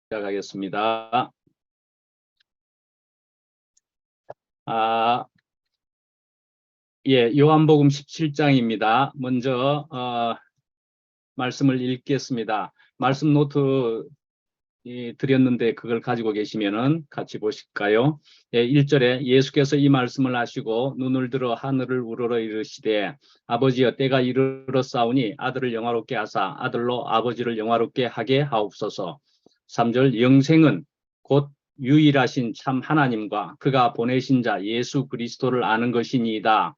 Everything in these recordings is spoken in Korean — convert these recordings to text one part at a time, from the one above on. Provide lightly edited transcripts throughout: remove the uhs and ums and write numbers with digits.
시작하겠습니다. 요한복음 17장입니다. 먼저 말씀을 읽겠습니다. 말씀 노트 드렸는데 그걸 가지고 계시면은 같이 보실까요? 1절에 예수께서 이 말씀을 하시고 눈을 들어 하늘을 우러러 이르시되 아버지여 때가 이르렀사오니 아들을 영화롭게 하사 아들로 아버지를 영화롭게 하게 하옵소서. 3절 영생은 곧 유일하신 참 하나님과 그가 보내신 자 예수 그리스도를 아는 것이니이다.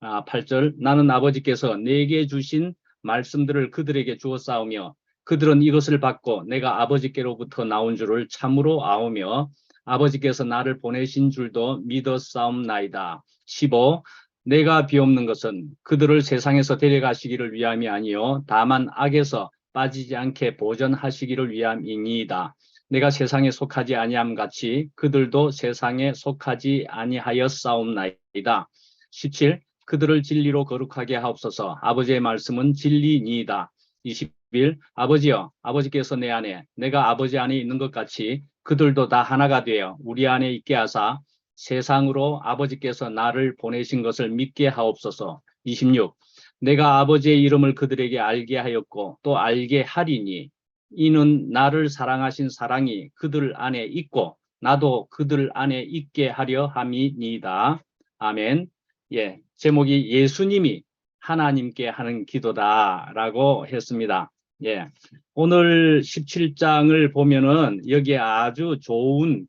8절 나는 아버지께서 내게 주신 말씀들을 그들에게 주었사오며 그들은 이것을 받고 내가 아버지께로부터 나온 줄을 참으로 아오며 아버지께서 나를 보내신 줄도 믿었사옵나이다. 15 내가 비옵는 것은 그들을 세상에서 데려가시기를 위함이 아니요 다만 악에서 빠지지 않게 보전하시기를 위함이니이다. 내가 세상에 속하지 아니함 같이 그들도 세상에 속하지 아니하였사옵나이다. 17 그들을 진리로 거룩하게 하옵소서. 아버지의 말씀은 진리니이다. 21 아버지여 아버지께서 내 안에 내가 아버지 안에 있는 것 같이 그들도 다 하나가 되어 우리 안에 있게 하사 세상으로 아버지께서 나를 보내신 것을 믿게 하옵소서. 26 내가 아버지의 이름을 그들에게 알게 하였고 또 알게 하리니 이는 나를 사랑하신 사랑이 그들 안에 있고 나도 그들 안에 있게 하려 함이니이다. 아멘. 제목이 예수님이 하나님께 하는 기도다라고 했습니다. 오늘 17장을 보면은 여기에 아주 좋은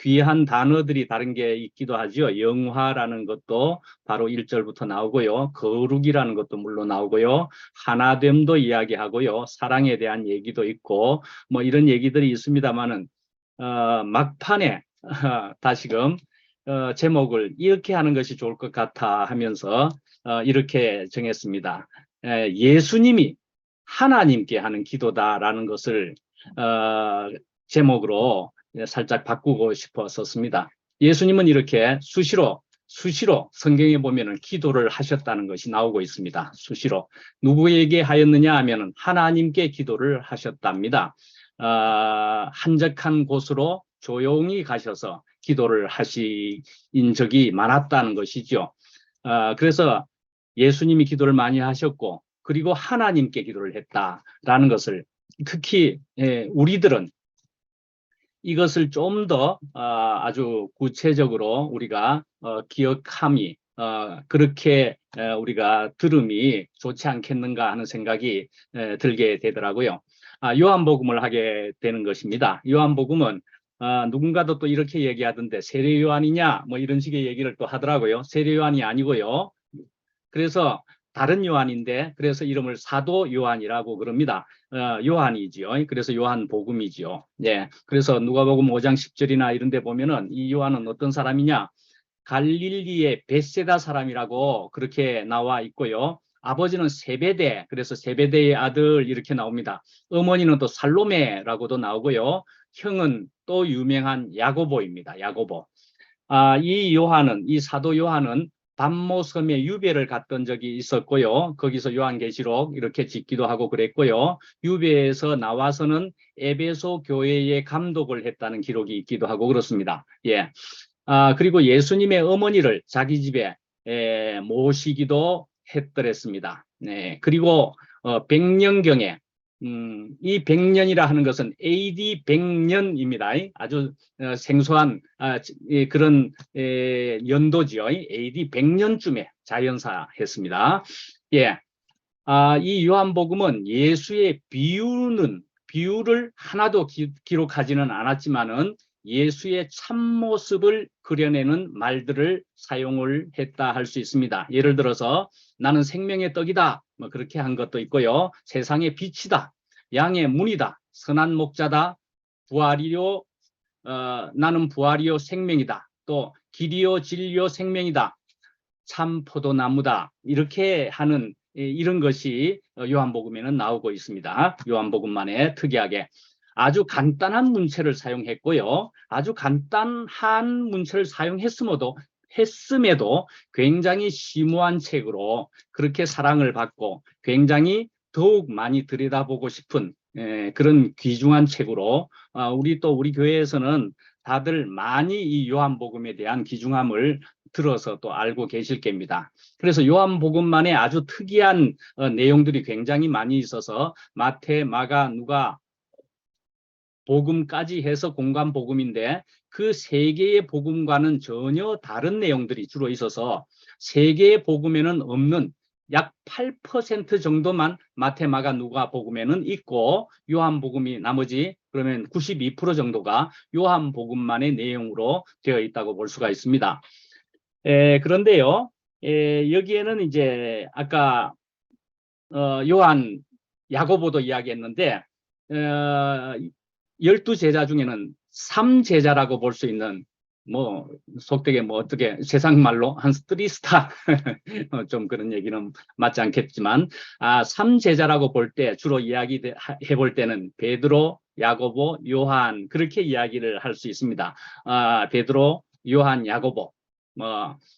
귀한 단어들이 다른 게 있기도 하죠. 영화라는 것도 바로 1절부터 나오고요. 거룩이라는 것도 물론 나오고요. 하나됨도 이야기하고요. 사랑에 대한 얘기도 있고 뭐 이런 얘기들이 있습니다만은 막판에 다시금 제목을 이렇게 하는 것이 좋을 것 같아 하면서 이렇게 정했습니다. 예수님이 하나님께 하는 기도다라는 것을 제목으로 살짝 바꾸고 싶었었습니다. 예수님은 이렇게 수시로 성경에 보면은 기도를 하셨다는 것이 나오고 있습니다. 수시로 누구에게 하였느냐 하면은 하나님께 기도를 하셨답니다. 한적한 곳으로 조용히 가셔서 기도를 하신 적이 많았다는 것이죠. 그래서 예수님이 기도를 많이 하셨고 그리고 하나님께 기도를 했다라는 것을 특히 우리들은 이것을 좀 더 아주 구체적으로 우리가 기억함이 그렇게 우리가 들음이 좋지 않겠는가 하는 생각이 들게 되더라고요. 요한복음을 하게 되는 것입니다. 요한복음은 누군가도 또 이렇게 얘기하던데 세례 요한이냐 뭐 이런 식의 얘기를 또 하더라고요. 세례 요한이 아니고요. 그래서 다른 요한인데 그래서 이름을 사도 요한이라고 그럽니다. 요한이지요. 그래서 요한복음이지요. 그래서 누가복음 5장 10절이나 이런 데 보면은 이 요한은 어떤 사람이냐? 갈릴리의 벳세다 사람이라고 그렇게 나와 있고요. 아버지는 세베대, 그래서 세베대의 아들 이렇게 나옵니다. 어머니는 또 살로메라고도 나오고요. 형은 또 유명한 야고보입니다. 야고보. 이 사도 요한은 반모섬에 유배를 갔던 적이 있었고요. 거기서 요한계시록 이렇게 짓기도 하고 그랬고요. 유배에서 나와서는 에베소 교회의 감독을 했다는 기록이 있기도 하고 그렇습니다. 그리고 예수님의 어머니를 자기 집에 모시기도 했더랬습니다. 그리고 100년경에 이 100년이라 하는 것은 AD 100년입니다. 아주 생소한 그런 연도지요. AD 100년쯤에 자연사했습니다. 이 요한복음은 예수의 비유를 하나도 기록하지는 않았지만은 예수의 참모습을 그려내는 말들을 사용을 했다 할 수 있습니다. 예를 들어서 나는 생명의 떡이다 뭐 그렇게 한 것도 있고요. 세상의 빛이다, 양의 문이다, 선한 목자다, 부활이요 나는 부활이요 생명이다, 또 길이요 진리요 생명이다, 참 포도나무다 이렇게 하는 이런 것이 요한복음에는 나오고 있습니다. 요한복음만의 특이하게 아주 간단한 문체를 사용했고요. 아주 간단한 문체를 사용했음에도 굉장히 심오한 책으로 그렇게 사랑을 받고 굉장히 더욱 많이 들여다보고 싶은 그런 귀중한 책으로 우리 교회에서는 다들 많이 이 요한복음에 대한 귀중함을 들어서 또 알고 계실 겁니다. 그래서 요한복음만의 아주 특이한 내용들이 굉장히 많이 있어서 마태, 마가, 누가 복음까지 해서 공관복음인데 그 세 개의 복음과는 전혀 다른 내용들이 주로 있어서 세 개의 복음에는 없는 약 8% 정도만 마태, 마가, 누가 복음에는 있고 요한복음이 나머지 그러면 92% 정도가 요한복음만의 내용으로 되어 있다고 볼 수가 있습니다. 그런데요, 여기에는 이제 아까 요한 야고보도 이야기했는데 12제자 중에는 3제자라고 볼 수 있는 뭐 속되게 뭐 어떻게 세상 말로 한 3스타 좀 그런 얘기는 맞지 않겠지만 3제자라고 볼 때 주로 이야기 해볼 때는 베드로, 야고보, 요한 그렇게 이야기를 할 수 있습니다. 베드로, 요한, 야고보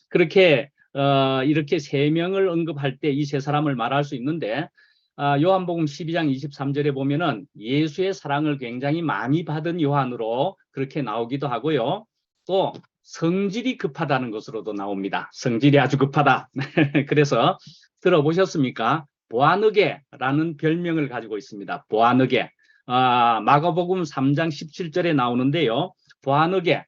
그렇게 이렇게 세 명을 언급할 때 이 세 사람을 말할 수 있는데 요한복음 12장 23절에 보면은 예수의 사랑을 굉장히 많이 받은 요한으로 그렇게 나오기도 하고요. 또 성질이 급하다는 것으로도 나옵니다. 성질이 아주 급하다. 그래서 들어보셨습니까? 보아느게라는 별명을 가지고 있습니다. 보아느게. 마가복음 3장 17절에 나오는데요. 보아느게,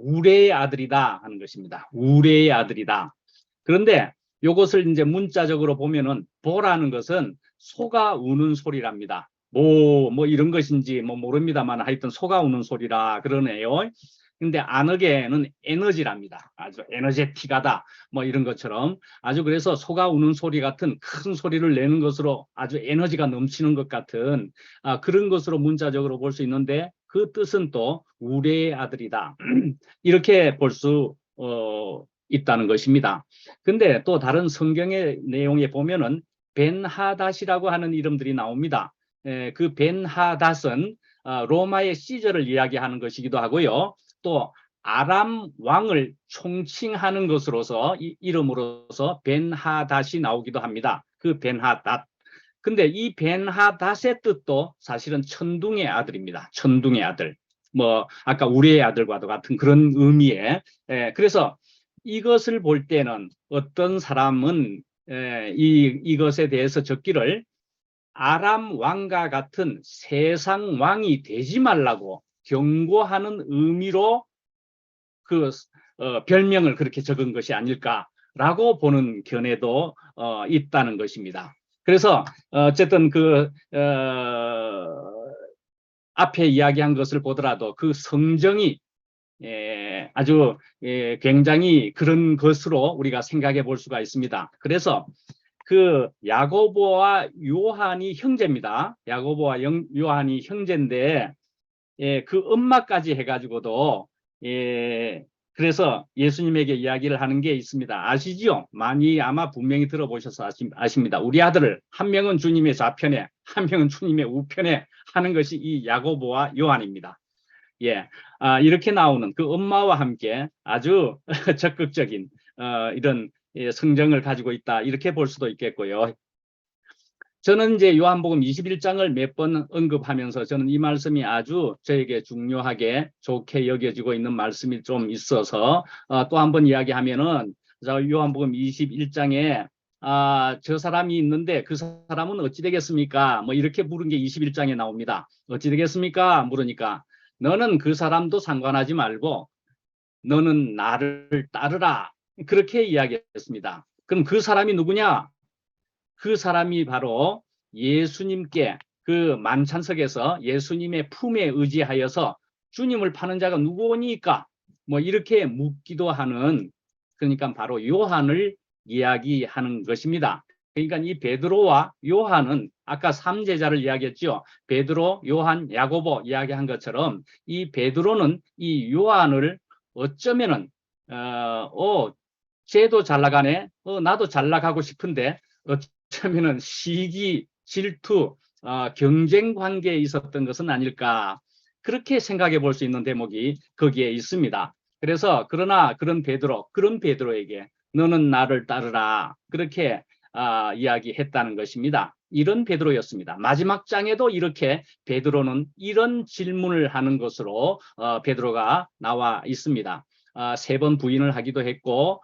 우레의 아들이다 하는 것입니다. 우레의 아들이다. 그런데 이것을 이제 문자적으로 보면은 보라는 것은 소가 우는 소리랍니다. 뭐 이런 것인지 뭐 모릅니다만 하여튼 소가 우는 소리라 그러네요. 근데 아너게는 에너지랍니다. 아주 에너제틱하다 뭐 이런 것처럼 아주 그래서 소가 우는 소리 같은 큰 소리를 내는 것으로 아주 에너지가 넘치는 것 같은 그런 것으로 문자적으로 볼 수 있는데 그 뜻은 또 우레의 아들이다. 이렇게 볼 수 있다는 것입니다. 근데 또 다른 성경의 내용에 보면은 벤하닷이라고 하는 이름들이 나옵니다. 그 벤하닷은 로마의 시저를 이야기하는 것이기도 하고요. 또 아람 왕을 총칭하는 것으로서 이름으로서 벤하닷이 나오기도 합니다. 그 벤하닷. 근데 이 벤하닷의 뜻도 사실은 천둥의 아들입니다. 천둥의 아들. 뭐 아까 우리의 아들과도 같은 그런 의미에 그래서 이것을 볼 때는 어떤 사람은 이것에 대해서 적기를 아람 왕과 같은 세상 왕이 되지 말라고 경고하는 의미로 그 별명을 그렇게 적은 것이 아닐까라고 보는 견해도 있다는 것입니다. 그래서 어쨌든 앞에 이야기한 것을 보더라도 그 성정이 아주 굉장히 그런 것으로 우리가 생각해 볼 수가 있습니다. 그래서 그 야고보와 요한이 형제입니다. 야고보와 요한이 형제인데 그 엄마까지 해가지고도 그래서 예수님에게 이야기를 하는 게 있습니다. 아시지요? 많이 아마 분명히 들어보셔서 아십니다. 우리 아들을 한 명은 주님의 좌편에 한 명은 주님의 우편에 하는 것이 이 야고보와 요한입니다. 이렇게 나오는 그 엄마와 함께 아주 적극적인 이런 성정을 가지고 있다 이렇게 볼 수도 있겠고요. 저는 이제 요한복음 21장을 몇 번 언급하면서 저는 이 말씀이 아주 저에게 중요하게 좋게 여겨지고 있는 말씀이 좀 있어서 또 한 번 이야기하면은 요한복음 21장에 저 사람이 있는데 그 사람은 어찌 되겠습니까? 뭐 이렇게 물은 게 21장에 나옵니다. 어찌 되겠습니까? 물으니까 너는 그 사람도 상관하지 말고 너는 나를 따르라. 그렇게 이야기했습니다. 그럼 그 사람이 누구냐? 그 사람이 바로 예수님께 그 만찬석에서 예수님의 품에 의지하여서 주님을 파는 자가 누구니까? 뭐 이렇게 묻기도 하는 그러니까 바로 요한을 이야기하는 것입니다. 그러니까 이 베드로와 요한은 아까 3제자를 이야기했죠. 베드로, 요한, 야고보 이야기한 것처럼 이 베드로는 이 요한을 어쩌면은 쟤도 잘 나가네. 나도 잘 나가고 싶은데 어쩌면은 시기, 질투, 경쟁 관계에 있었던 것은 아닐까. 그렇게 생각해 볼 수 있는 대목이 거기에 있습니다. 그래서 그러나 그런 베드로에게 너는 나를 따르라. 그렇게 이야기했다는 것입니다. 이런 베드로였습니다. 마지막 장에도 이렇게 베드로는 이런 질문을 하는 것으로 베드로가 나와 있습니다. 3번 부인을 하기도 했고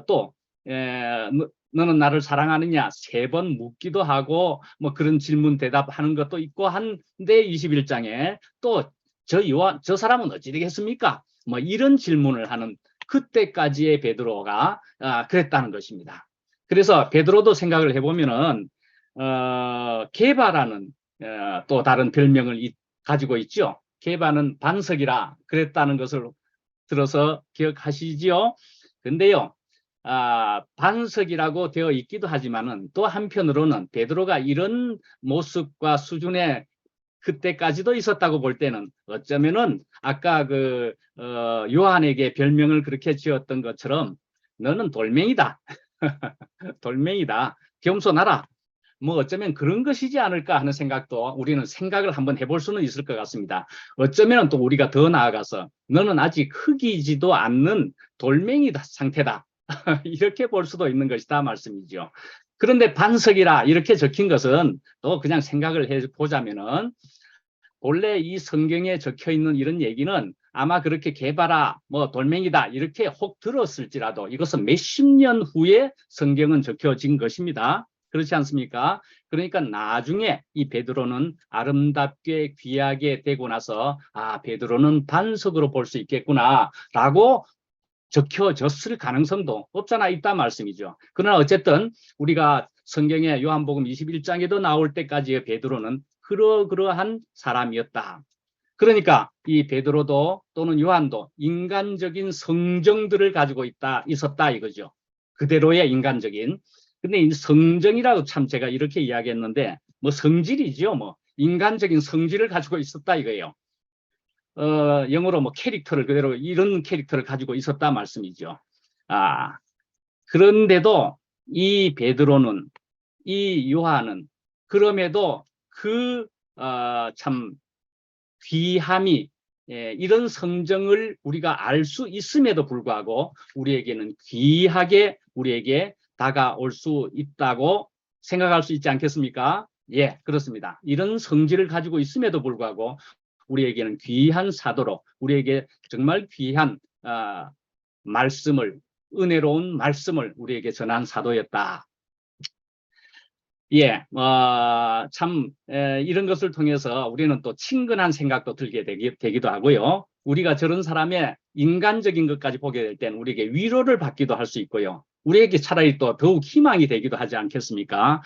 또 너는 나를 사랑하느냐 3번 묻기도 하고 뭐 그런 질문 대답하는 것도 있고 한데 21장에 또 저 사람은 어찌 되겠습니까? 뭐 이런 질문을 하는 그때까지의 베드로가 그랬다는 것입니다. 그래서 베드로도 생각을 해보면은 게바라는 또 다른 별명을 가지고 있죠. 게바는 반석이라 그랬다는 것을 들어서 기억하시지요. 근데요, 반석이라고 되어 있기도 하지만은 또 한편으로는 베드로가 이런 모습과 수준의 그때까지도 있었다고 볼 때는 어쩌면은 아까 요한에게 별명을 그렇게 지었던 것처럼 너는 돌멩이다. 돌멩이다. 겸손하라. 뭐 어쩌면 그런 것이지 않을까 하는 생각도 우리는 생각을 한번 해볼 수는 있을 것 같습니다. 어쩌면 또 우리가 더 나아가서 너는 아직 흙이지도 않는 돌멩이 상태다. 이렇게 볼 수도 있는 것이다 말씀이죠. 그런데 반석이라 이렇게 적힌 것은 또 그냥 생각을 해보자면은 원래 이 성경에 적혀 있는 이런 얘기는 아마 그렇게 개바라 뭐 돌멩이다 이렇게 혹 들었을지라도 이것은 몇십 년 후에 성경은 적혀진 것입니다. 그렇지 않습니까? 그러니까 나중에 이 베드로는 아름답게 귀하게 되고 나서 베드로는 반석으로 볼 수 있겠구나 라고 적혀졌을 가능성도 없잖아 있다 말씀이죠. 그러나 어쨌든 우리가 성경의 요한복음 21장에도 나올 때까지의 베드로는 그러한 사람이었다. 그러니까 이 베드로도 또는 요한도 인간적인 성정들을 가지고 있었다 이거죠. 그대로의 인간적인. 근데 이 성정이라고 참 제가 이렇게 이야기했는데 뭐 성질이죠. 뭐 인간적인 성질을 가지고 있었다 이거예요. 영어로 뭐 캐릭터를 그대로 이런 캐릭터를 가지고 있었다 말씀이죠. 그런데도 이 베드로는 이 요한은 그럼에도 참 귀함이 이런 성정을 우리가 알 수 있음에도 불구하고 우리에게는 귀하게 우리에게 다가올 수 있다고 생각할 수 있지 않겠습니까? 예, 그렇습니다. 이런 성질을 가지고 있음에도 불구하고 우리에게는 귀한 사도로 우리에게 정말 귀한 말씀을 은혜로운 말씀을 우리에게 전한 사도였다. 예, 이런 것을 통해서 우리는 또 친근한 생각도 들게 되기도 하고요. 우리가 저런 사람의 인간적인 것까지 보게 될 때는 우리에게 위로를 받기도 할 수 있고요. 우리에게 차라리 또 더욱 희망이 되기도 하지 않겠습니까?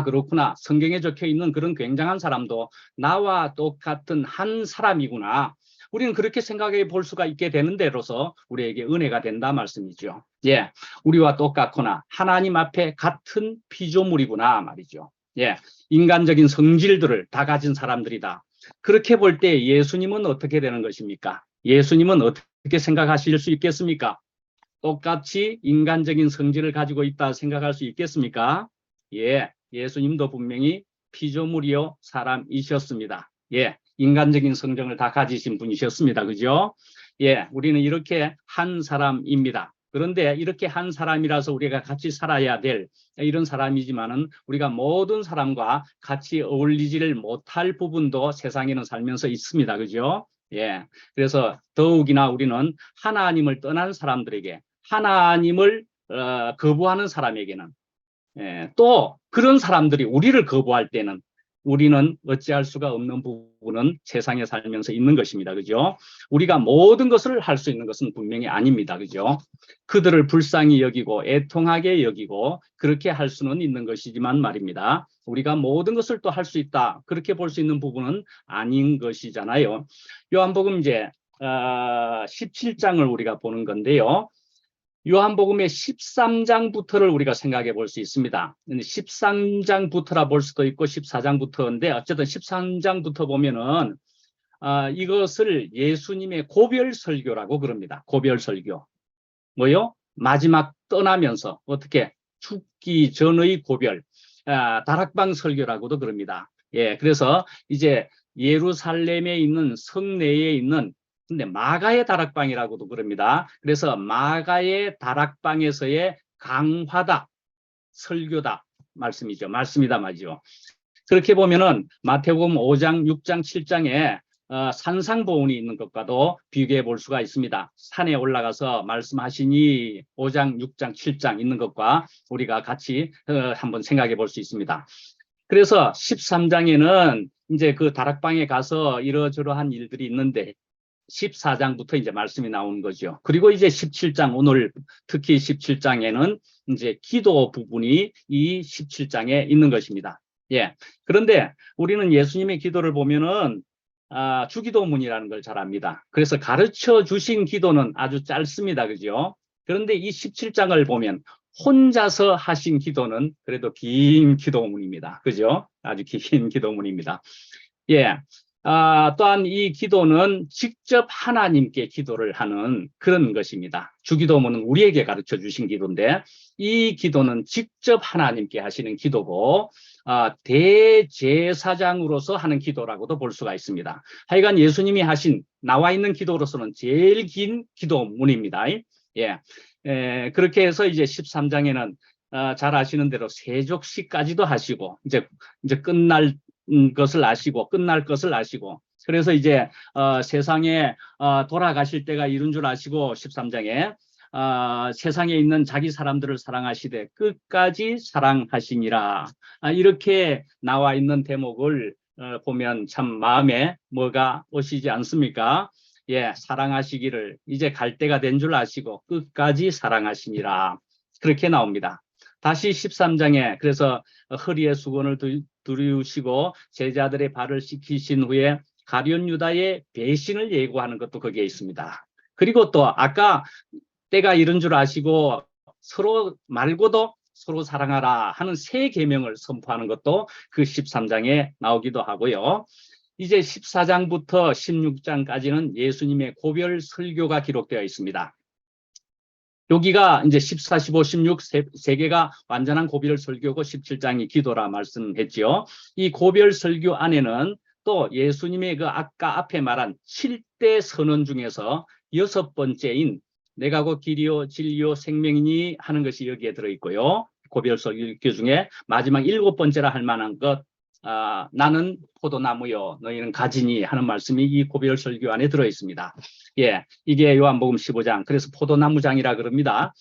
그렇구나. 성경에 적혀 있는 그런 굉장한 사람도 나와 똑같은 한 사람이구나. 우리는 그렇게 생각해 볼 수가 있게 되는 데로서 우리에게 은혜가 된다 말씀이죠. 예, 우리와 똑같거나 하나님 앞에 같은 피조물이구나 말이죠. 예, 인간적인 성질들을 다 가진 사람들이다. 그렇게 볼 때 예수님은 어떻게 되는 것입니까? 예수님은 어떻게 생각하실 수 있겠습니까? 똑같이 인간적인 성질을 가지고 있다 생각할 수 있겠습니까? 예, 예수님도 분명히 피조물이요 사람이셨습니다. 예, 인간적인 성정을 다 가지신 분이셨습니다. 그죠? 예, 우리는 이렇게 한 사람입니다. 그런데 이렇게 한 사람이라서 우리가 같이 살아야 될 이런 사람이지만은 우리가 모든 사람과 같이 어울리지를 못할 부분도 세상에는 살면서 있습니다. 그죠? 예. 그래서 더욱이나 우리는 하나님을 떠난 사람들에게 하나님을 거부하는 사람에게는 또 그런 사람들이 우리를 거부할 때는 우리는 어찌할 수가 없는 부분은 세상에 살면서 있는 것입니다. 그죠? 우리가 모든 것을 할 수 있는 것은 분명히 아닙니다. 그죠? 그들을 불쌍히 여기고 애통하게 여기고 그렇게 할 수는 있는 것이지만 말입니다. 우리가 모든 것을 또 할 수 있다. 그렇게 볼 수 있는 부분은 아닌 것이잖아요. 요한복음 이제 17장을 우리가 보는 건데요. 요한복음의 13장부터를 우리가 생각해 볼 수 있습니다. 13장부터라 볼 수도 있고 14장부터인데 어쨌든 13장부터 보면은 이것을 예수님의 고별설교라고 그럽니다. 고별설교. 뭐요? 마지막 떠나면서 어떻게 죽기 전의 고별, 다락방 설교라고도 그럽니다. 예, 그래서 이제 예루살렘에 있는 성내에 있는 근데 마가의 다락방이라고도 그럽니다. 그래서 마가의 다락방에서의 강화다. 설교다 말씀이죠. 말씀이다 말이죠. 그렇게 보면은 마태복음 5장, 6장, 7장에 산상보훈이 있는 것과도 비교해 볼 수가 있습니다. 산에 올라가서 말씀하시니 5장, 6장, 7장 있는 것과 우리가 같이 한번 생각해 볼 수 있습니다. 그래서 13장에는 이제 그 다락방에 가서 이러저러한 일들이 있는데 14장부터 이제 말씀이 나오는 거죠. 그리고 이제 17장, 오늘 특히 17장에는 이제 기도 부분이 이 17장에 있는 것입니다. 예. 그런데 우리는 예수님의 기도를 보면은 주기도문이라는 걸 잘 압니다. 그래서 가르쳐 주신 기도는 아주 짧습니다. 그죠? 그런데 이 17장을 보면 혼자서 하신 기도는 그래도 긴 기도문입니다. 그죠? 아주 긴 기도문입니다. 예. 또한 이 기도는 직접 하나님께 기도를 하는 그런 것입니다. 주기도문은 우리에게 가르쳐 주신 기도인데 이 기도는 직접 하나님께 하시는 기도고 대제사장으로서 하는 기도라고도 볼 수가 있습니다. 하여간 예수님이 하신 나와 있는 기도로서는 제일 긴 기도문입니다. 예. 그렇게 해서 이제 13장에는 잘 아시는 대로 세족시까지도 하시고 이제 끝날 것을 아시고 끝날 것을 아시고 그래서 이제 세상에 돌아가실 때가 이른 줄 아시고 13장에 세상에 있는 자기 사람들을 사랑하시되 끝까지 사랑하시니라 이렇게 나와 있는 대목을 보면 참 마음에 뭐가 오시지 않습니까? 예, 사랑하시기를 이제 갈 때가 된 줄 아시고 끝까지 사랑하시니라 그렇게 나옵니다. 다시 13장에 그래서 허리에 수건을 두르시고 제자들의 발을 씻기신 후에 가룟 유다의 배신을 예고하는 것도 거기에 있습니다. 그리고 또 아까 때가 이른 줄 아시고 서로 말고도 서로 사랑하라 하는 새 계명을 선포하는 것도 그 13장에 나오기도 하고요. 이제 14장부터 16장까지는 예수님의 고별 설교가 기록되어 있습니다. 여기가 이제 14, 15, 16 세 개가 완전한 고별 설교고 17장이 기도라 말씀했지요. 이 고별 설교 안에는 또 예수님의 그 아까 앞에 말한 7대 선언 중에서 6번째인 내가 곧 길이요 진리요 생명이니 하는 것이 여기에 들어있고요. 고별 설교 중에 마지막 7번째라 할 만한 것 나는 포도나무요 너희는 가지니 하는 말씀이 이 고별 설교 안에 들어있습니다. 예, 이게 요한복음 15장 그래서 포도나무장이라 그럽니다.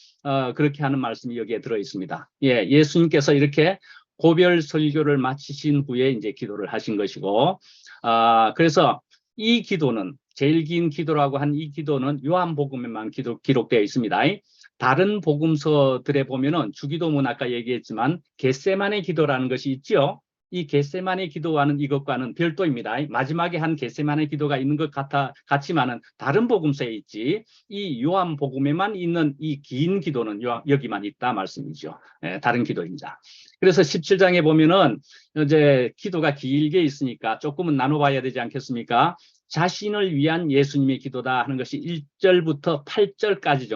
그렇게 하는 말씀이 여기에 들어있습니다. 예, 예수님께서 이렇게 고별 설교를 마치신 후에 이제 기도를 하신 것이고 그래서 이 기도는 제일 긴 기도라고 한 이 기도는 요한복음에만 기록되어 있습니다. 다른 복음서들에 보면은 주기도문 아까 얘기했지만 겟세마네 기도라는 것이 있죠. 이 겟세마네 기도와는 이것과는 별도입니다. 마지막에 한 겟세마네 기도가 있는 것 같지만은 다른 복음서에 있지 이 요한복음에만 있는 이 긴 기도는 여기만 있다 말씀이죠. 다른 기도입니다. 그래서 17장에 보면은 이제 기도가 길게 있으니까 조금은 나눠봐야 되지 않겠습니까? 자신을 위한 예수님의 기도다 하는 것이 1절부터 8절까지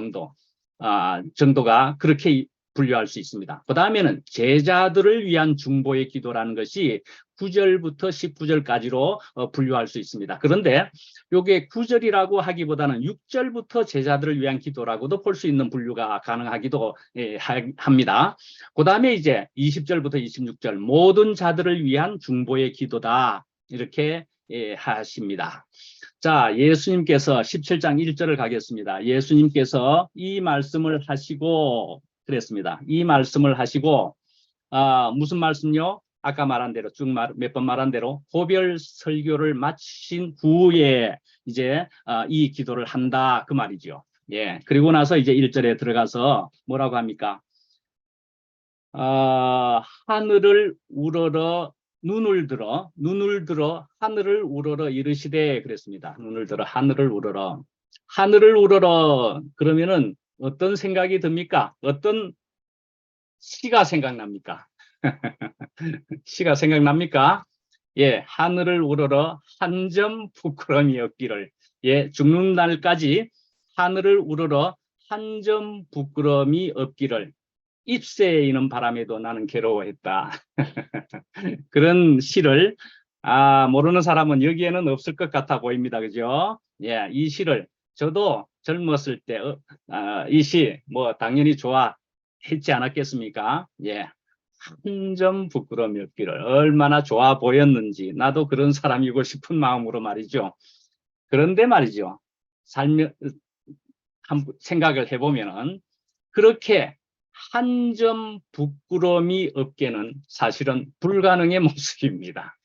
정도가 그렇게 분류할 수 있습니다. 그 다음에는 제자들을 위한 중보의 기도라는 것이 9절부터 19절까지로 분류할 수 있습니다. 그런데 이게 9절이라고 하기보다는 6절부터 제자들을 위한 기도라고도 볼 수 있는 분류가 가능하기도 합니다. 그 다음에 이제 20절부터 26절 모든 자들을 위한 중보의 기도다 이렇게 하십니다. 자, 예수님께서 17장 1절을 가겠습니다. 예수님께서 이 말씀을 하시고 그랬습니다. 이 말씀을 하시고 무슨 말씀요? 아까 말한 대로 쭉 몇 번 말한 대로 고별 설교를 마치신 후에 이제 이 기도를 한다 그 말이죠. 예. 그리고 나서 이제 1절에 들어가서 뭐라고 합니까? 하늘을 우러러 눈을 들어 하늘을 우러러 이르시되 그랬습니다. 눈을 들어 하늘을 우러러 그러면은 어떤 생각이 듭니까? 어떤 시가 생각납니까? 시가 생각납니까? 예, 하늘을 우러러 한 점 부끄러움이 없기를. 예, 죽는 날까지 하늘을 우러러 한 점 부끄러움이 없기를. 잎새에 이는 바람에도 나는 괴로워했다. 그런 시를 모르는 사람은 여기에는 없을 것 같아 보입니다. 그죠? 예, 이 시를 저도 젊었을 때 이 시 뭐 당연히 했지 않았겠습니까? 예. 한 점 부끄러움이 없기를. 얼마나 좋아 보였는지 나도 그런 사람이고 싶은 마음으로 말이죠. 그런데 말이죠. 생각을 해보면은 그렇게 한 점 부끄러움이 없게는 사실은 불가능의 모습입니다.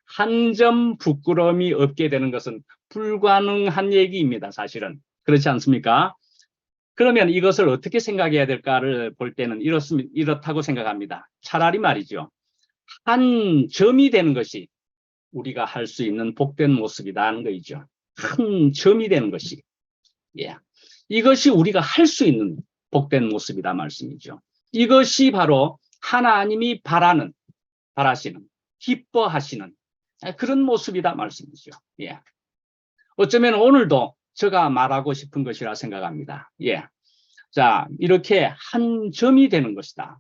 한 점 부끄러움이 없게 되는 것은 불가능한 얘기입니다. 사실은. 그렇지 않습니까? 그러면 이것을 어떻게 생각해야 될까를 볼 때는 이렇다고 생각합니다. 차라리 말이죠. 한 점이 되는 것이 우리가 할 수 있는 복된 모습이라는 거죠. 한 점이 되는 것이. 예. 이것이 우리가 할 수 있는 복된 모습이다 말씀이죠. 이것이 바로 하나님이 바라시는, 기뻐하시는 그런 모습이다 말씀이죠. 예. 어쩌면 오늘도 제가 말하고 싶은 것이라 생각합니다. 예. 자, 이렇게 한 점이 되는 것이다.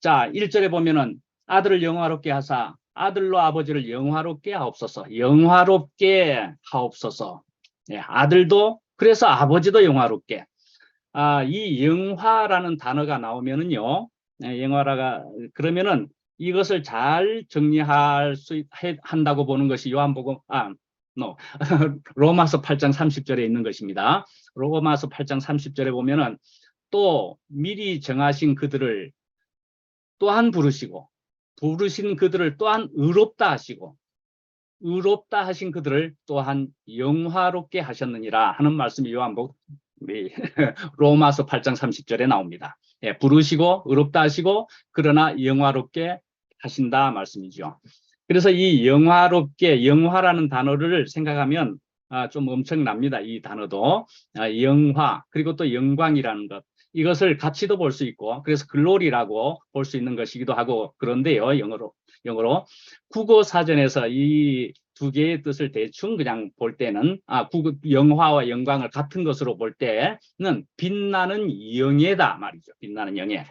자, 1절에 보면은 아들을 영화롭게 하사 아들로 아버지를 영화롭게 하옵소서. 영화롭게 하옵소서. 예, 아들도 그래서 아버지도 영화롭게. 이 영화라는 단어가 나오면은요. 영화라가 그러면은 이것을 잘 정리할 수 한다고 보는 것이 요한복음 로마서 8장 30절에 있는 것입니다. 로마서 8장 30절에 보면은 또 미리 정하신 그들을 또한 부르시고 부르신 그들을 또한 의롭다 하시고 의롭다 하신 그들을 또한 영화롭게 하셨느니라 하는 말씀이 요한복음 로마서 8장 30절에 나옵니다. 예, 부르시고 의롭다 하시고 그러나 영화롭게 하신다 말씀이죠. 그래서 이 영화롭게 영화라는 단어를 생각하면 좀 엄청납니다. 이 단어도 영화 그리고 또 영광이라는 것 이것을 가치도 볼 수 있고 그래서 글로리라고 볼 수 있는 것이기도 하고 그런데요. 영어로 국어 사전에서 이 두 개의 뜻을 대충 그냥 볼 때는 영화와 영광을 같은 것으로 볼 때는 빛나는 영예다 말이죠. 빛나는 영예.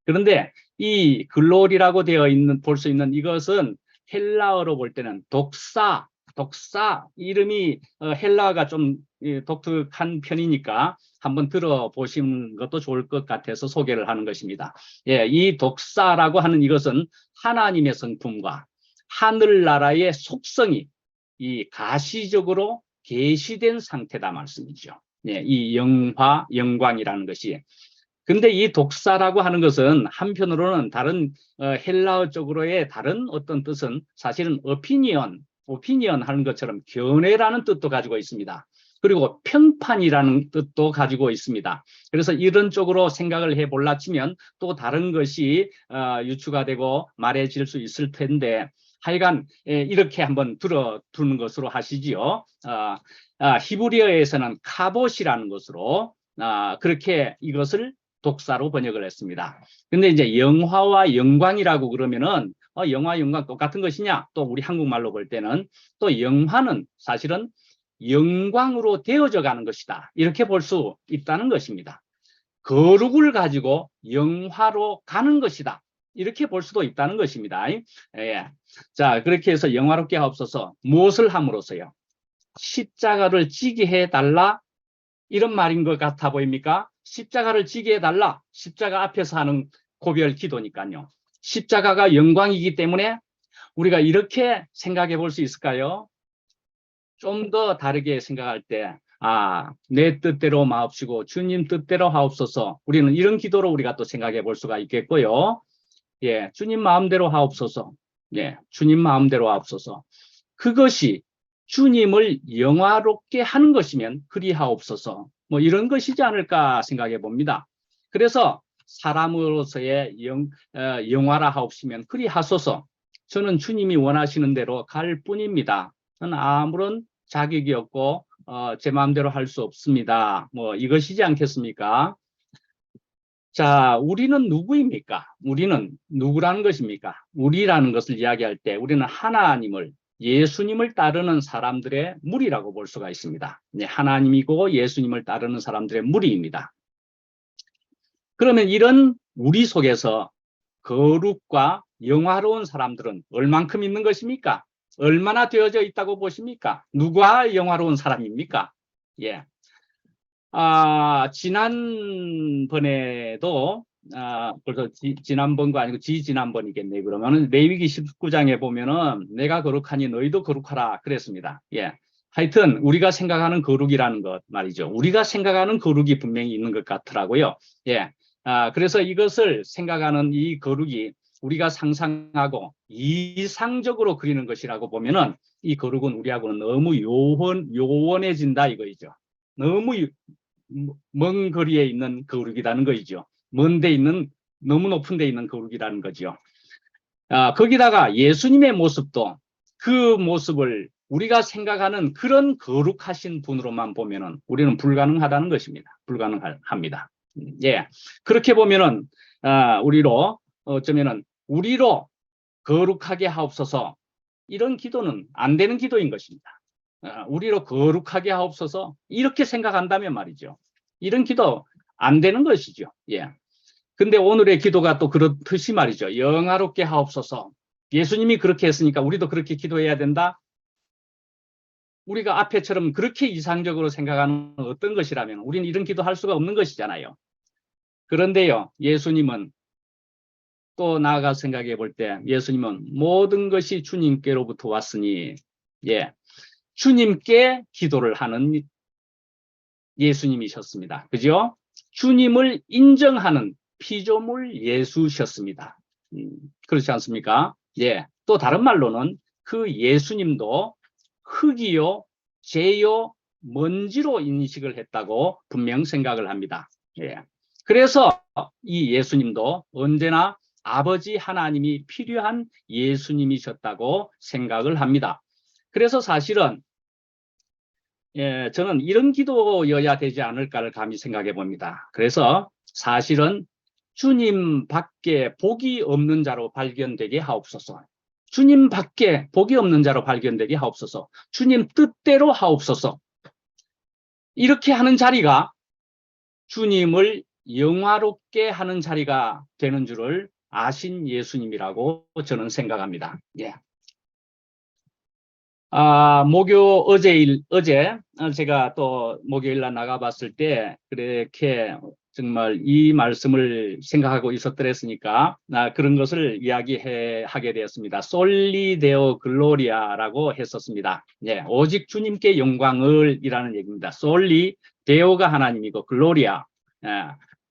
그런데 이 글로리라고 되어 있는 볼 수 있는 이것은 헬라어로 볼 때는 독사 이름이 헬라어가 좀 독특한 편이니까 한번 들어보시는 것도 좋을 것 같아서 소개를 하는 것입니다. 예, 이 독사라고 하는 이것은 하나님의 성품과 하늘나라의 속성이 이 가시적으로 계시된 상태다 말씀이죠. 예, 이 영광이라는 것이. 근데 이 독사라고 하는 것은 한편으로는 다른 헬라어 쪽으로의 다른 어떤 뜻은 사실은 오피니언 하는 것처럼 견해라는 뜻도 가지고 있습니다. 그리고 평판이라는 뜻도 가지고 있습니다. 그래서 이런 쪽으로 생각을 해볼라 치면 또 다른 것이 유추가 되고 말해질 수 있을 텐데 하여간 이렇게 한번 들어두는 것으로 하시지요. 히브리어에서는 카봇이라는 것으로 그렇게 이것을 독사로 번역을 했습니다. 근데 이제 영화와 영광이라고 그러면은 영화, 영광 똑같은 것이냐? 또 우리 한국말로 볼 때는 또 영화는 사실은 영광으로 되어져 가는 것이다. 이렇게 볼 수 있다는 것입니다. 거룩을 가지고 영화로 가는 것이다. 이렇게 볼 수도 있다는 것입니다. 예. 자, 그렇게 해서 영화롭게 하옵소서. 무엇을 함으로써요? 십자가를 지게 해달라? 이런 말인 것 같아 보입니까? 십자가를 지게 해달라. 십자가 앞에서 하는 고별 기도니까요. 십자가가 영광이기 때문에 우리가 이렇게 생각해 볼 수 있을까요? 좀 더 다르게 생각할 때, 내 뜻대로 마옵시고 주님 뜻대로 하옵소서. 우리는 이런 기도로 우리가 또 생각해 볼 수가 있겠고요. 예, 주님 마음대로 하옵소서. 예, 주님 마음대로 하옵소서. 그것이 주님을 영화롭게 하는 것이면 그리하옵소서. 뭐 이런 것이지 않을까 생각해 봅니다. 그래서 사람으로서의 영화라 하옵시면 그리하소서. 저는 주님이 원하시는 대로 갈 뿐입니다. 저는 아무런 자격이 없고 제 마음대로 할 수 없습니다. 뭐 이것이지 않겠습니까? 자, 우리는 누구입니까? 우리는 누구라는 것입니까? 우리라는 것을 이야기할 때 우리는 하나님을 예수님을 따르는 사람들의 무리라고 볼 수가 있습니다. 하나님이고 예수님을 따르는 사람들의 무리입니다. 그러면 이런 우리 속에서 거룩과 영화로운 사람들은 얼만큼 있는 것입니까? 얼마나 되어져 있다고 보십니까? 누가 영화로운 사람입니까? 예. 지난번에도 벌써 지난번도 아니고 지지난번이겠네. 그러면은 레위기 19장에 보면은 내가 거룩하니 너희도 거룩하라 그랬습니다. 예. 하여튼 우리가 생각하는 거룩이라는 것 말이죠. 우리가 생각하는 거룩이 분명히 있는 것 같더라고요. 예. 그래서 이것을 생각하는 이 거룩이 우리가 상상하고 이상적으로 그리는 것이라고 보면은 이 거룩은 우리하고는 너무 요원해진다 이거이죠. 너무 먼 거리에 있는 거룩이라는 거이죠. 먼 데 있는, 너무 높은 데 있는 거룩이라는 거죠. 거기다가 예수님의 모습도 그 모습을 우리가 생각하는 그런 거룩하신 분으로만 보면은 우리는 불가능하다는 것입니다. 불가능합니다. 예. 그렇게 보면은, 우리로, 어쩌면은, 우리로 거룩하게 하옵소서, 이런 기도는 안 되는 기도인 것입니다. 우리로 거룩하게 하옵소서, 이렇게 생각한다면 말이죠. 이런 기도 안 되는 것이죠. 예. 근데 오늘의 기도가 또 그렇듯이 말이죠. 영화롭게 하옵소서. 예수님이 그렇게 했으니까 우리도 그렇게 기도해야 된다? 우리가 앞에처럼 그렇게 이상적으로 생각하는 어떤 것이라면 우리는 이런 기도할 수가 없는 것이잖아요. 그런데요, 예수님은 또 나아가 생각해 볼 때 예수님은 모든 것이 주님께로부터 왔으니, 예, 주님께 기도를 하는 예수님이셨습니다. 그죠? 주님을 인정하는 피조물 예수셨습니다. 그렇지 않습니까? 예. 또 다른 말로는 그 예수님도 흙이요, 죄요, 먼지로 인식을 했다고 분명 생각을 합니다. 예. 그래서 이 예수님도 언제나 아버지 하나님이 필요한 예수님이셨다고 생각을 합니다. 그래서 사실은 저는 이런 기도여야 되지 않을까를 감히 생각해 봅니다. 그래서 사실은 주님 밖에 복이 없는 자로 발견되게 하옵소서. 주님 밖에 복이 없는 자로 발견되게 하옵소서. 주님 뜻대로 하옵소서. 이렇게 하는 자리가 주님을 영화롭게 하는 자리가 되는 줄을 아신 예수님이라고 저는 생각합니다. 예. 어제 제가 또 목요일 날 나가봤을 때 그렇게 정말 이 말씀을 생각하고 있었더랬으니까 그런 것을 하게 되었습니다. 솔리 데오 글로리아라고 했었습니다. 예, 오직 주님께 영광을 이라는 얘기입니다. 솔리 데오가 하나님이고 글로리아,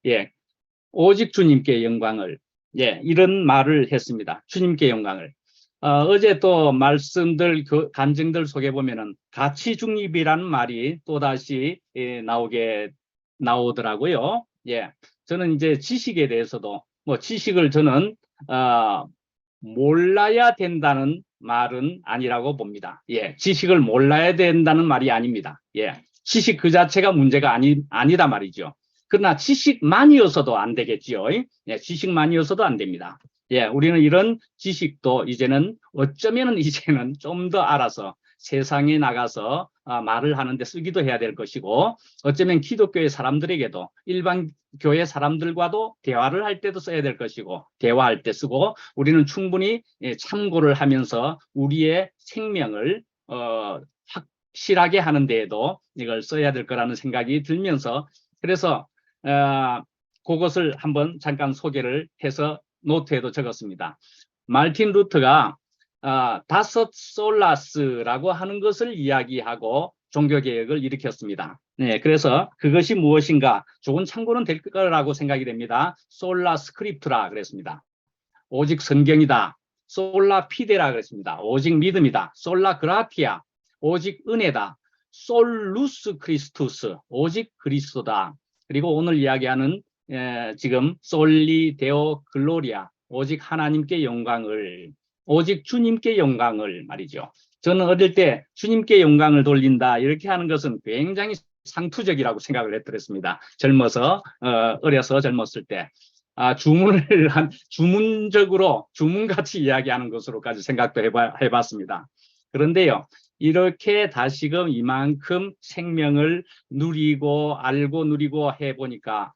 예, 오직 주님께 영광을, 예, 이런 말을 했습니다. 주님께 영광을. 어제 또 간증들 속에 보면은 가치 중립이라는 말이 또다시 나오더라고요. 예. 저는 이제 지식에 대해서도 지식을 저는 몰라야 된다는 말은 아니라고 봅니다. 예. 지식을 몰라야 된다는 말이 아닙니다. 예. 지식 그 자체가 문제가 아니다 말이죠. 그러나 지식만이어서도 안 되겠지요. 예. 지식만이어서도 안 됩니다. 예, 우리는 이런 지식도 이제는 좀 더 알아서 세상에 나가서 말을 하는데 쓰기도 해야 될 것이고, 어쩌면 기독교의 사람들에게도 일반 교회 사람들과도 대화를 할 때도 써야 될 것이고, 대화할 때 쓰고, 우리는 충분히 참고를 하면서 우리의 생명을 확실하게 하는 데에도 이걸 써야 될 거라는 생각이 들면서, 그래서 그것을 한번 잠깐 소개를 해서 노트에도 적었습니다. 마르틴 루터가 다섯 솔라스라고 하는 것을 이야기하고 종교개혁을 일으켰습니다. 네, 그래서 그것이 무엇인가 좋은 참고는 될 거라고 생각이 됩니다. 솔라 스크립트라 그랬습니다. 오직 성경이다. 솔라 피데라 그랬습니다. 오직 믿음이다. 솔라 그라티아, 오직 은혜다. 솔루스 크리스투스, 오직 그리스도다. 그리고 오늘 이야기하는 지금 솔리 데오 글로리아, 오직 하나님께 영광을, 오직 주님께 영광을 말이죠. 저는 어릴 때 주님께 영광을 돌린다 이렇게 하는 것은 굉장히 상투적이라고 생각을 했더랬습니다. 어려서 젊었을 때. 주문적으로 주문같이 이야기하는 것으로까지 생각도 해봤습니다. 그런데요, 이렇게 다시금 이만큼 생명을 누리고 알고 누리고 해보니까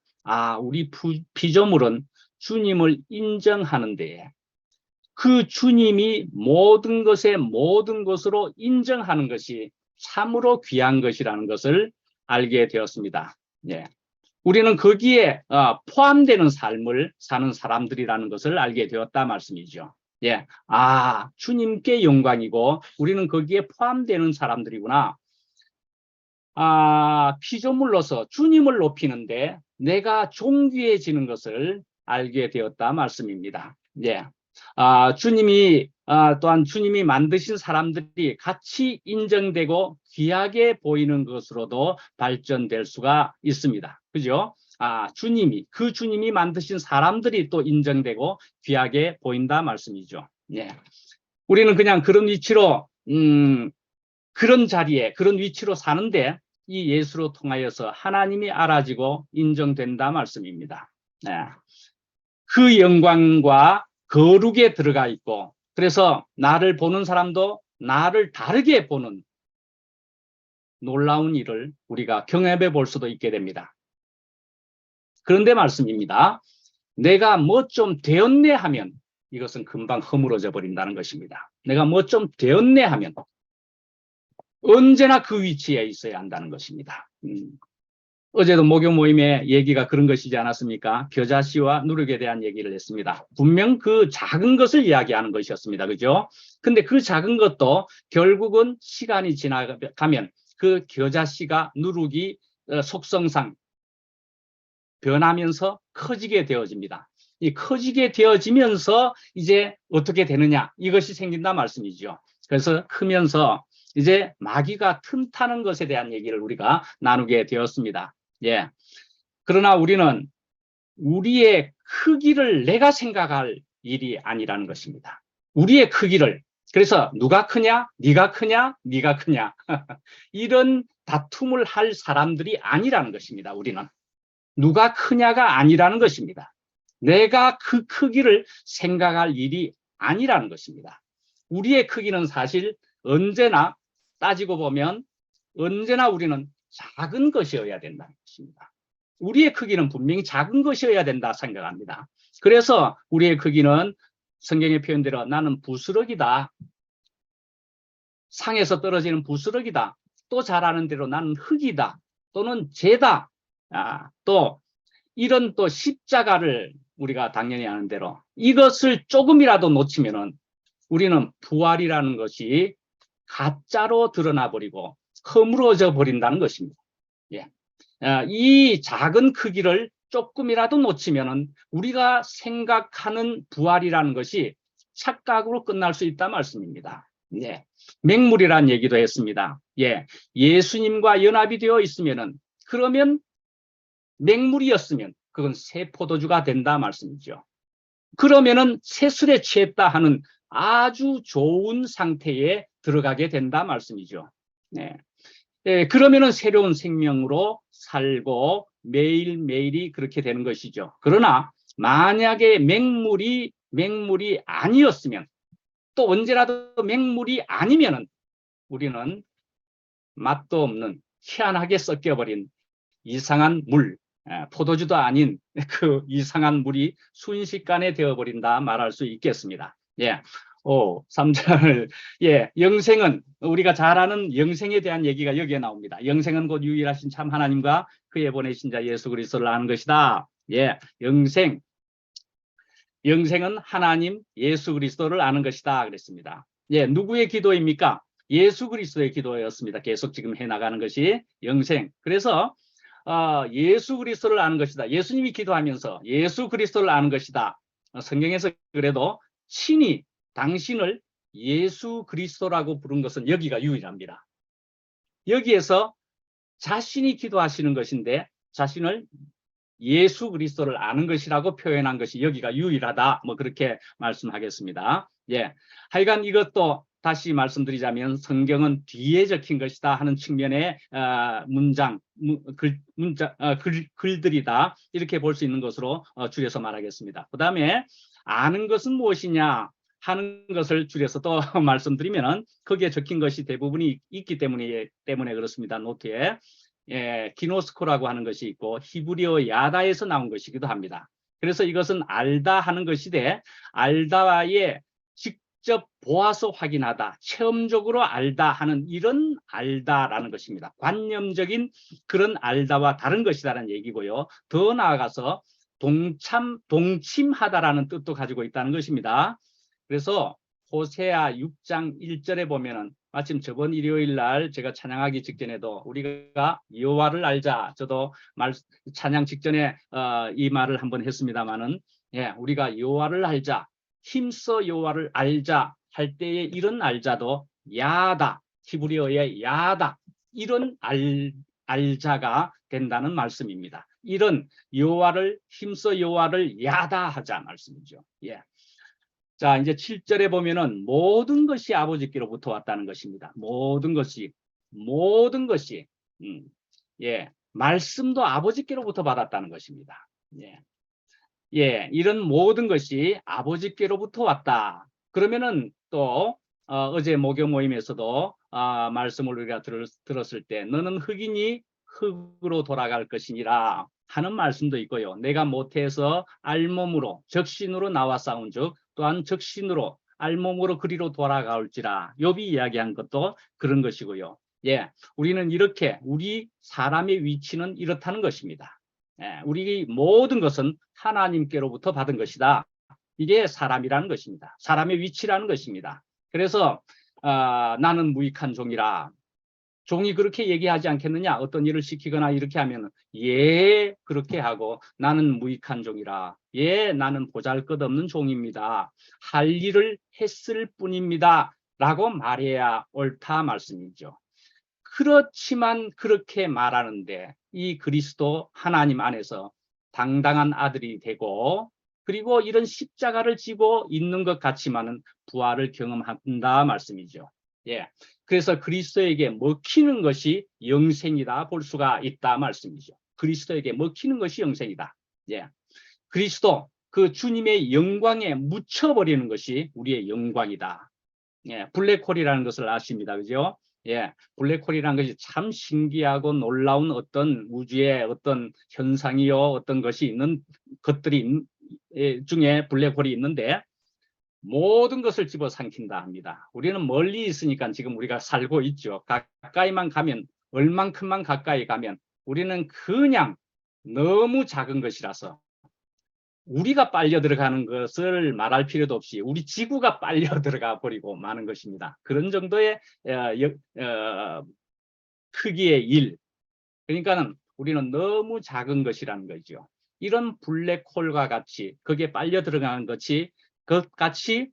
우리 피조물은 주님을 인정하는데 그 주님이 모든 것에 모든 것으로 인정하는 것이 참으로 귀한 것이라는 것을 알게 되었습니다. 예. 우리는 거기에 포함되는 삶을 사는 사람들이라는 것을 알게 되었다 말씀이죠. 예. 아, 주님께 영광이고 우리는 거기에 포함되는 사람들이구나. 아, 피조물로서 주님을 높이는데 내가 존귀해지는 것을 알게 되었다 말씀입니다. 예. 주님이 또한 주님이 만드신 사람들이 같이 인정되고 귀하게 보이는 것으로도 발전될 수가 있습니다. 그죠? 그 주님이 만드신 사람들이 또 인정되고 귀하게 보인다 말씀이죠. 예. 우리는 그냥 그런 위치로 그런 자리에 그런 위치로 사는데 이 예수로 통하여서 하나님이 알아지고 인정된다 말씀입니다. 네. 그 영광과 거룩에 들어가 있고 그래서 나를 보는 사람도 나를 다르게 보는 놀라운 일을 우리가 경험해 볼 수도 있게 됩니다. 그런데 말씀입니다. 내가 뭐 좀 되었네 하면 이것은 금방 허물어져 버린다는 것입니다. 내가 뭐 좀 되었네 하면 언제나 그 위치에 있어야 한다는 것입니다. 어제도 목요 모임에 얘기가 그런 것이지 않았습니까? 겨자씨와 누룩에 대한 얘기를 했습니다. 분명 그 작은 것을 이야기하는 것이었습니다. 그죠? 근데 그 작은 것도 결국은 시간이 지나가면 그 겨자씨가 누룩이 속성상 변하면서 커지게 되어집니다. 이 커지게 되어지면서 이제 어떻게 되느냐 이것이 생긴다 말씀이죠. 그래서 크면서 이제 마귀가 틈타는 것에 대한 얘기를 우리가 나누게 되었습니다. 예. 그러나 우리는 우리의 크기를 내가 생각할 일이 아니라는 것입니다. 우리의 크기를 그래서 누가 크냐, 네가 크냐, 네가 크냐 이런 다툼을 할 사람들이 아니라는 것입니다. 우리는 누가 크냐가 아니라는 것입니다. 내가 그 크기를 생각할 일이 아니라는 것입니다. 우리의 크기는 사실 언제나 따지고 보면 언제나 우리는 작은 것이어야 된다는 것입니다. 우리의 크기는 분명히 작은 것이어야 된다 생각합니다. 그래서 우리의 크기는 성경의 표현대로 나는 부스러기다. 상에서 떨어지는 부스러기다. 또 잘 아는 대로 나는 흙이다. 또는 재다. 또 이런 또 십자가를 우리가 당연히 아는 대로 이것을 조금이라도 놓치면은 우리는 부활이라는 것이 가짜로 드러나 버리고 허물어져 버린다는 것입니다. 예. 이 작은 크기를 조금이라도 놓치면은 우리가 생각하는 부활이라는 것이 착각으로 끝날 수 있다 말씀입니다. 예. 맹물이라는 얘기도 했습니다. 예. 예수님과 연합이 되어 있으면은 그러면 맹물이었으면 그건 새 포도주가 된다 말씀이죠. 그러면은 새술에 취했다 하는 아주 좋은 상태에 들어가게 된다 말씀이죠. 네. 그러면은 새로운 생명으로 살고 매일매일이 그렇게 되는 것이죠. 그러나 만약에 맹물이 아니었으면 또 언제라도 맹물이 아니면은 우리는 맛도 없는 희한하게 섞여버린 이상한 물, 포도주도 아닌 그 이상한 물이 순식간에 되어버린다 말할 수 있겠습니다. 예. 3절. 예. 영생은 우리가 잘 아는 영생에 대한 얘기가 여기에 나옵니다. 영생은 곧 유일하신 참 하나님과 그의 보내신 자 예수 그리스도를 아는 것이다. 예. 영생은 하나님 예수 그리스도를 아는 것이다 그랬습니다. 예. 누구의 기도입니까? 예수 그리스도의 기도였습니다. 계속 지금 해나가는 것이 영생. 그래서 예수 그리스도를 아는 것이다. 예수님이 기도하면서 예수 그리스도를 아는 것이다. 성경에서 그래도 친히 당신을 예수 그리스도라고 부른 것은 여기가 유일합니다. 여기에서 자신이 기도하시는 것인데 자신을 예수 그리스도를 아는 것이라고 표현한 것이 여기가 유일하다. 뭐 그렇게 말씀하겠습니다. 예. 하여간 이것도 다시 말씀드리자면 성경은 뒤에 적힌 것이다 하는 측면의 글들이다 이렇게 볼 수 있는 것으로 줄여서 말하겠습니다. 그 다음에 아는 것은 무엇이냐 하는 것을 줄여서 또 말씀드리면 거기에 적힌 것이 대부분이 있기 때문에 그렇습니다. 노트에 기노스코라고 하는 것이 있고 히브리어 야다에서 나온 것이기도 합니다. 그래서 이것은 알다 하는 것이 돼 알다와의 직접 보아서 확인하다, 체험적으로 알다 하는 이런 알다라는 것입니다. 관념적인 그런 알다와 다른 것이다라는 얘기고요. 더 나아가서 동침하다라는 뜻도 가지고 있다는 것입니다. 그래서 호세아 6장 1절에 보면은 마침 저번 일요일 날 제가 찬양하기 직전에도 우리가 여호와를 알자, 저도 찬양 직전에 이 말을 한번 했습니다마는, 예, 우리가 여호와를 알자, 힘써 여호와를 알자 할 때에 이런 알자도 야다, 히브리어의 야다, 이런 알자가 된다는 말씀입니다. 이런 여호와를 힘써 여호와를 야다 하자 말씀이죠. 예. 자, 이제 7절에 보면은 모든 것이 아버지께로부터 왔다는 것입니다. 모든 것이 예, 말씀도 아버지께로부터 받았다는 것입니다. 예. 예, 이런 모든 것이 아버지께로부터 왔다. 그러면은 또 어제 목요 모임에서도 말씀을 우리가 들었을 때 너는 흙이니 흙으로 돌아갈 것이니라 하는 말씀도 있고요. 내가 모태에서 알몸으로 적신으로 나와 싸운즉 또한 적신으로 알몸으로 그리로 돌아가올지라. 욥이 이야기한 것도 그런 것이고요. 예, 우리는 이렇게 우리 사람의 위치는 이렇다는 것입니다. 예, 우리 모든 것은 하나님께로부터 받은 것이다. 이게 사람이라는 것입니다. 사람의 위치라는 것입니다. 그래서 나는 무익한 종이라. 종이 그렇게 얘기하지 않겠느냐? 어떤 일을 시키거나 이렇게 하면 예, 그렇게 하고 나는 무익한 종이라. 예, 나는 보잘것없는 종입니다. 할 일을 했을 뿐입니다. 라고 말해야 옳다 말씀이죠. 그렇지만 그렇게 말하는데 이 그리스도 하나님 안에서 당당한 아들이 되고 그리고 이런 십자가를 지고 있는 것 같지만은 부활을 경험한다 말씀이죠. 예. 그래서 그리스도에게 먹히는 것이 영생이다 볼 수가 있다 말씀이죠. 그리스도에게 먹히는 것이 영생이다. 예. 그리스도 그 주님의 영광에 묻혀버리는 것이 우리의 영광이다. 예. 블랙홀이라는 것을 아십니다. 그죠? 예, 블랙홀이라는 것이 참 신기하고 놀라운 어떤 우주의 어떤 현상이요, 어떤 것이 있는 것들이 중에 블랙홀이 있는데 모든 것을 집어삼킨다 합니다. 우리는 멀리 있으니까 지금 우리가 살고 있죠. 가까이만 가면, 얼만큼만 가까이 가면 우리는 그냥 너무 작은 것이라서 우리가 빨려 들어가는 것을 말할 필요도 없이 우리 지구가 빨려 들어가 버리고 마는 것입니다. 그런 정도의 크기의 일. 그러니까는 우리는 너무 작은 것이라는 거죠. 이런 블랙홀과 같이 거기에 빨려 들어가는 것 같이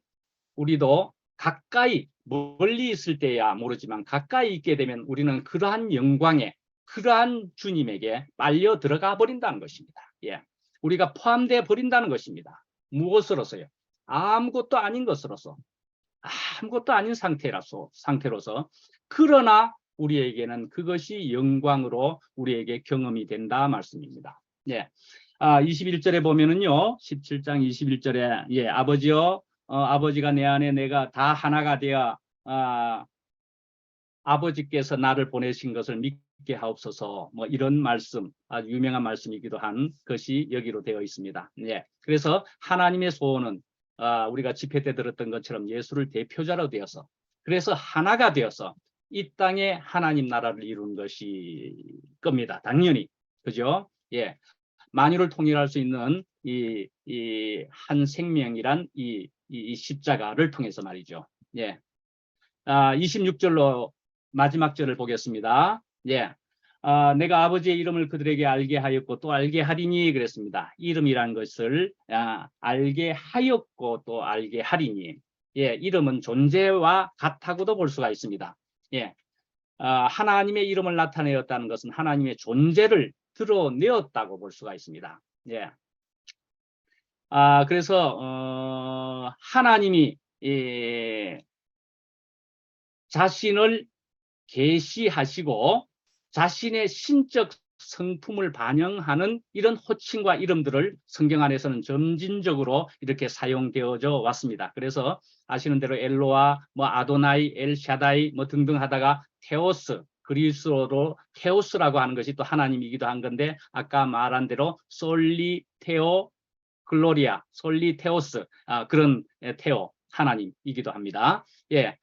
우리도 가까이 멀리 있을 때야 모르지만 가까이 있게 되면 우리는 그러한 영광에 그러한 주님에게 빨려 들어가 버린다는 것입니다. 예. 우리가 포함되어 버린다는 것입니다. 무엇으로서요? 아무것도 아닌 것으로서, 아무것도 아닌 상태로서. 그러나 우리에게는 그것이 영광으로 우리에게 경험이 된다 말씀입니다. 예. 21절에 보면은요, 17장 21절에 예, 아버지여, 아버지가 내 안에 내가 다 하나가 되어 아버지께서 나를 보내신 것을 믿게 하옵소서. 뭐 이런 말씀, 아주 유명한 말씀이기도 한 것이 여기로 되어 있습니다. 예. 그래서 하나님의 소원은 우리가 집회 때 들었던 것처럼 예수를 대표자로 되어서 그래서 하나가 되어서 이 땅에 하나님 나라를 이룬 것이 겁니다. 당연히. 그죠? 예. 만유를 통일할 수 있는 이 한 생명이란 이 십자가를 통해서 말이죠. 예. 26절로 마지막 절을 보겠습니다. 예. 내가 아버지의 이름을 그들에게 알게 하였고 또 알게 하리니 그랬습니다. 이름이라는 것을 알게 하였고 또 알게 하리니. 예, 이름은 존재와 같다고도 볼 수가 있습니다. 예. 하나님의 이름을 나타내었다는 것은 하나님의 존재를 드러내었다고 볼 수가 있습니다. 예. 그래서 하나님이 자신을 계시하시고 자신의 신적 성품을 반영하는 이런 호칭과 이름들을 성경 안에서는 점진적으로 이렇게 사용되어져 왔습니다. 그래서 아시는 대로 엘로아, 뭐 아도나이, 엘샤다이 뭐 등등 하다가 테오스, 그리스어로 테오스라고 하는 것이 또 하나님이기도 한 건데 아까 말한 대로 솔리 테오 글로리아, 솔리 테오스 그런 테오 하나님이기도 합니다. 예,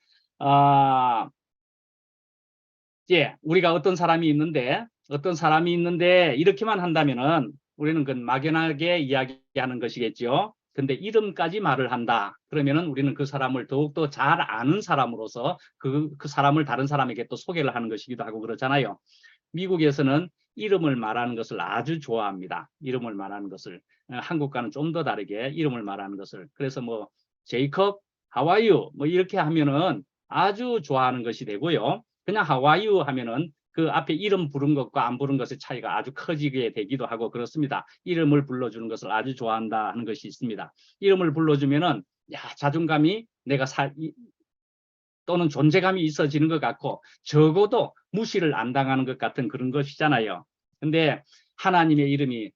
우리가 어떤 사람이 있는데 이렇게만 한다면은 우리는 그건 막연하게 이야기하는 것이겠죠. 근데 이름까지 말을 한다. 그러면은 우리는 그 사람을 더욱더 잘 아는 사람으로서 그 사람을 다른 사람에게 또 소개를 하는 것이기도 하고 그렇잖아요. 미국에서는 이름을 말하는 것을 아주 좋아합니다. 이름을 말하는 것을. 한국과는 좀 더 다르게 이름을 말하는 것을. 그래서 뭐 제이컵, how are you? 뭐 이렇게 하면은 아주 좋아하는 것이 되고요. 그냥 how are you 하면은 그 앞에 이름 부른 것과 안 부른 것의 차이가 아주 커지게 되기도 하고 그렇습니다. 이름을 불러주는 것을 아주 좋아한다 하는 것이 있습니다. 이름을 불러주면은 자존감이 또는 존재감이 있어지는 것 같고 적어도 무시를 안 당하는 것 같은 그런 것이잖아요. 근데 하나님의 이름이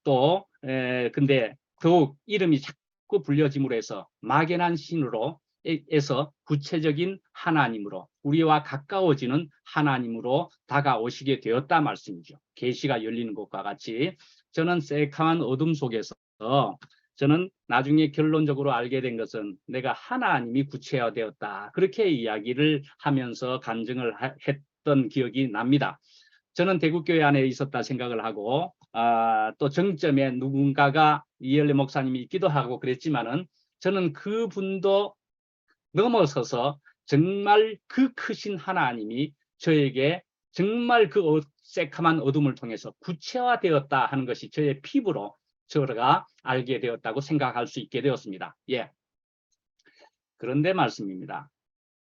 근데 더욱 이름이 자꾸 불려짐으로 해서 막연한 신으로 에서 구체적인 하나님으로 우리와 가까워지는 하나님으로 다가오시게 되었다 말씀이죠. 계시가 열리는 것과 같이 저는 새카만 어둠 속에서 저는 나중에 결론적으로 알게 된 것은 내가 하나님이 구체화되었다. 그렇게 이야기를 하면서 간증을 했던 기억이 납니다. 저는 대구교회 안에 있었다 생각을 하고 또 정점에 누군가가 이열레 목사님이 있기도 하고 그랬지만은 저는 그분도 넘어서서 정말 그 크신 하나님이 저에게 정말 그 새카만 어둠을 통해서 구체화되었다 하는 것이 저의 피부로 저가 알게 되었다고 생각할 수 있게 되었습니다. 예. 그런데 말씀입니다.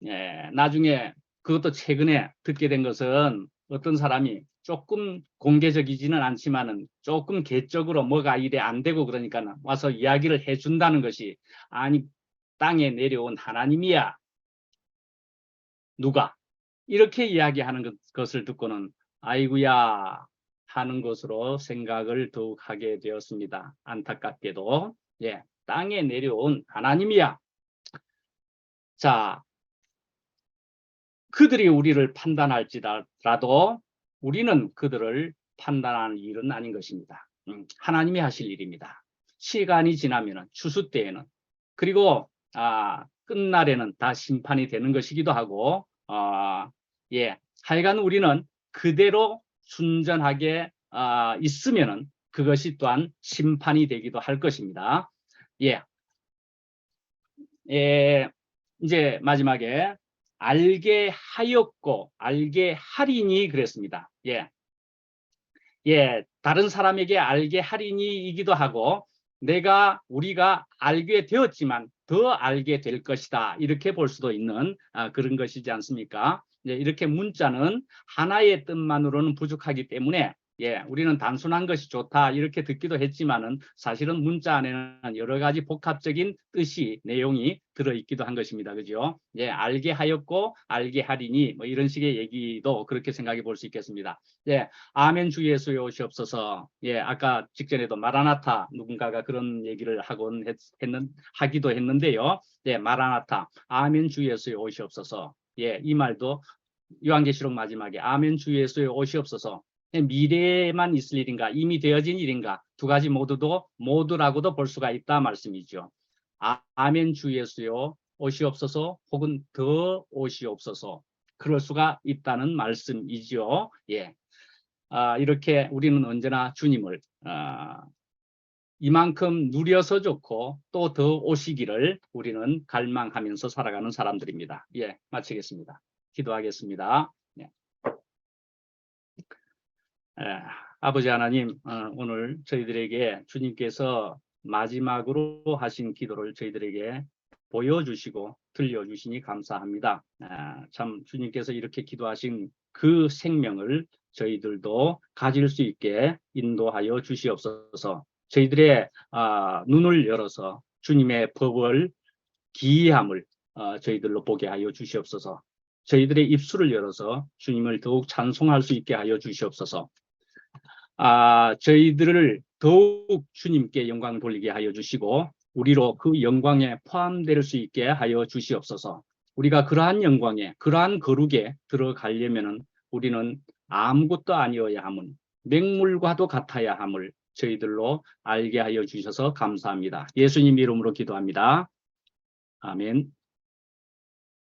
예, 나중에 그것도 최근에 듣게 된 것은 어떤 사람이 조금 공개적이지는 않지만은 조금 개적으로 뭐가 이래 안 되고 그러니까 와서 이야기를 해준다는 것이 아니 땅에 내려온 하나님이야. 누가? 이렇게 이야기하는 것을 듣고는 아이고야 하는 것으로 생각을 더욱 하게 되었습니다. 안타깝게도 예, 땅에 내려온 하나님이야. 자, 그들이 우리를 판단할지라도 우리는 그들을 판단하는 일은 아닌 것입니다. 하나님이 하실 일입니다. 시간이 지나면 추수 때에는 그리고 끝날에는 다 심판이 되는 것이기도 하고 예, 하여간 우리는 그대로 순전하게 있으면은 그것이 또한 심판이 되기도 할 것입니다. 예, 이제 마지막에 알게 하였고 알게 하리니 그랬습니다. 예, 다른 사람에게 알게 하리니이기도 하고 우리가 알게 되었지만 더 알게 될 것이다. 이렇게 볼 수도 있는 그런 것이지 않습니까? 이렇게 문자는 하나의 뜻만으로는 부족하기 때문에 우리는 단순한 것이 좋다 이렇게 듣기도 했지만은 사실은 문자 안에는 여러 가지 복합적인 뜻이 내용이 들어있기도 한 것입니다. 그죠? 알게 하였고 알게 하리니 뭐 이런 식의 얘기도 그렇게 생각해 볼 수 있겠습니다. 아멘 주 예수의 오시옵소서. 아까 직전에도 마라나타 누군가가 그런 얘기를 하기도 했는데요. 마라나타 아멘 주 예수의 오시옵소서. 이 말도 요한계시록 마지막에 아멘 주 예수의 오시옵소서. 미래에만 있을 일인가 이미 되어진 일인가 두 가지 모두라고도 볼 수가 있다 말씀이죠. 아멘 주 예수여 오시옵소서 혹은 더 오시옵소서 그럴 수가 있다는 말씀이죠. 이렇게 우리는 언제나 주님을 이만큼 누려서 좋고 또 더 오시기를 우리는 갈망하면서 살아가는 사람들입니다. 마치겠습니다. 기도하겠습니다. 아버지 하나님, 오늘 저희들에게 주님께서 마지막으로 하신 기도를 저희들에게 보여주시고 들려주시니 감사합니다. 참 주님께서 이렇게 기도하신 그 생명을 저희들도 가질 수 있게 인도하여 주시옵소서. 저희들의 눈을 열어서 주님의 법을 기이함을 저희들로 보게 하여 주시옵소서. 저희들의 입술을 열어서 주님을 더욱 찬송할 수 있게 하여 주시옵소서. 저희들을 더욱 주님께 영광 돌리게 하여 주시고 우리로 그 영광에 포함될 수 있게 하여 주시옵소서. 우리가 그러한 영광에 그러한 거룩에 들어가려면은 우리는 아무것도 아니어야 함은 맹물과도 같아야 함을 저희들로 알게 하여 주셔서 감사합니다. 예수님 이름으로 기도합니다. 아멘.